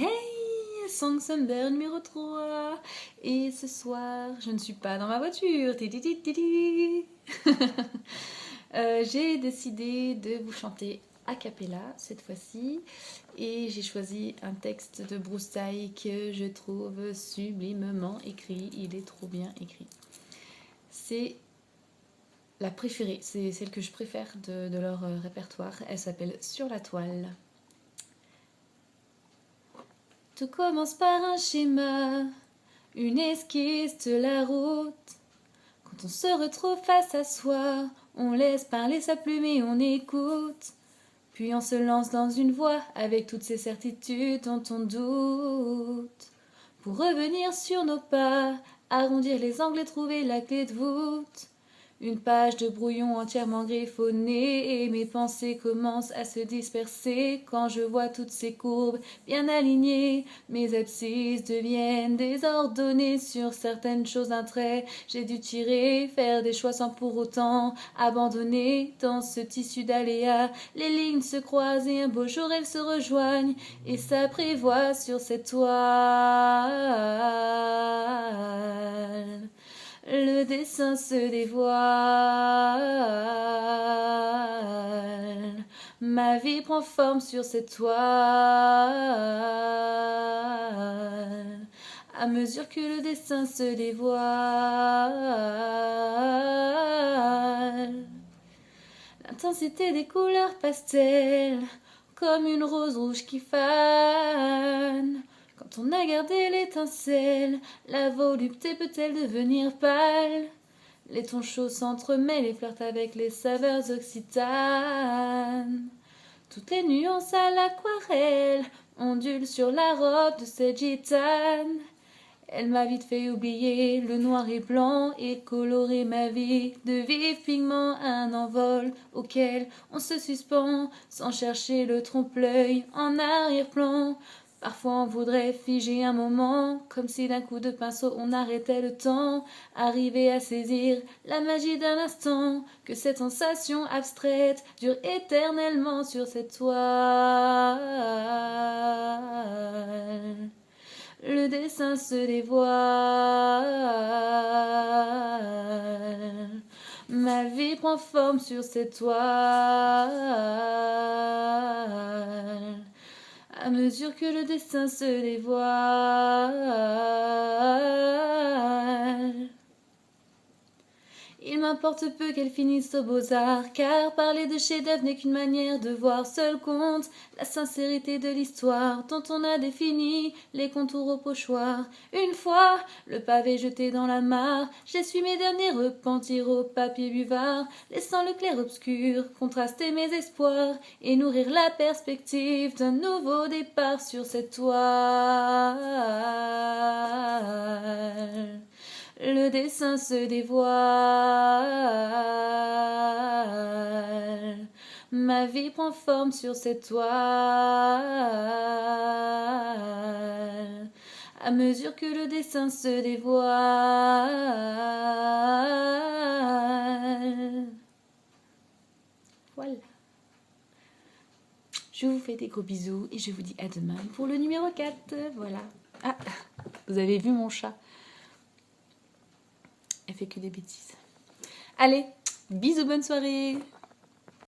Hey, Songsember numéro 3. Et ce soir, je ne suis pas dans ma voiture. J'ai décidé de vous chanter a cappella cette fois-ci. Et j'ai choisi un texte de Broussailles que je trouve sublimement écrit. Il est trop bien écrit. C'est la préférée, c'est celle que je préfère de leur répertoire. Elle s'appelle Sur la toile. Tout commence par un schéma, une esquisse de la route. Quand on se retrouve face à soi, on laisse parler sa plume et on écoute. Puis on se lance dans une voie avec toutes ces certitudes dont on doute. Pour revenir sur nos pas, arrondir les angles et trouver la clé de voûte. Une page de brouillon entièrement griffonnée et mes pensées commencent à se disperser quand je vois toutes ces courbes bien alignées. Mes abscisses deviennent désordonnées sur certaines choses d'un trait. J'ai dû tirer, faire des choix sans pour autant abandonner dans ce tissu d'aléas. Les lignes se croisent et un beau jour elles se rejoignent et s'apprivoisent sur cette toile. Le dessin se dévoile, ma vie prend forme sur cette toile. À mesure que le dessin se dévoile, l'intensité des couleurs pastel, comme une rose rouge qui fane. Quand on a gardé l'étincelle, la volupté peut-elle devenir pâle? Les tons chauds s'entremêlent et flirtent avec les saveurs occitanes. Toutes les nuances à l'aquarelle ondulent sur la robe de cette gitane. Elle m'a vite fait oublier le noir et blanc et coloré ma vie de vifs pigments, un envol auquel on se suspend sans chercher le trompe-l'œil en arrière-plan. Parfois on voudrait figer un moment, comme si d'un coup de pinceau on arrêtait le temps, arriver à saisir la magie d'un instant, que cette sensation abstraite dure éternellement sur cette toile. Le dessin se dévoile, ma vie prend forme sur cette toile. À mesure que le dessin se dévoile, il m'importe peu qu'elle finisse aux beaux-arts, car parler de chef-d'œuvre n'est qu'une manière de voir. Seul compte la sincérité de l'histoire dont on a défini les contours au pochoir. Une fois le pavé jeté dans la mare, j'essuie mes derniers repentirs au papier buvard, laissant le clair-obscur contraster mes espoirs et nourrir la perspective d'un nouveau départ sur cette toile. Le dessin se dévoile, ma vie prend forme sur cette toile. À mesure que le dessin se dévoile. Voilà. Je vous fais des gros bisous et je vous dis à demain pour le numéro 4. Voilà. Ah, vous avez vu mon chat? Elle fait que des bêtises. Allez, bisous, bonne soirée.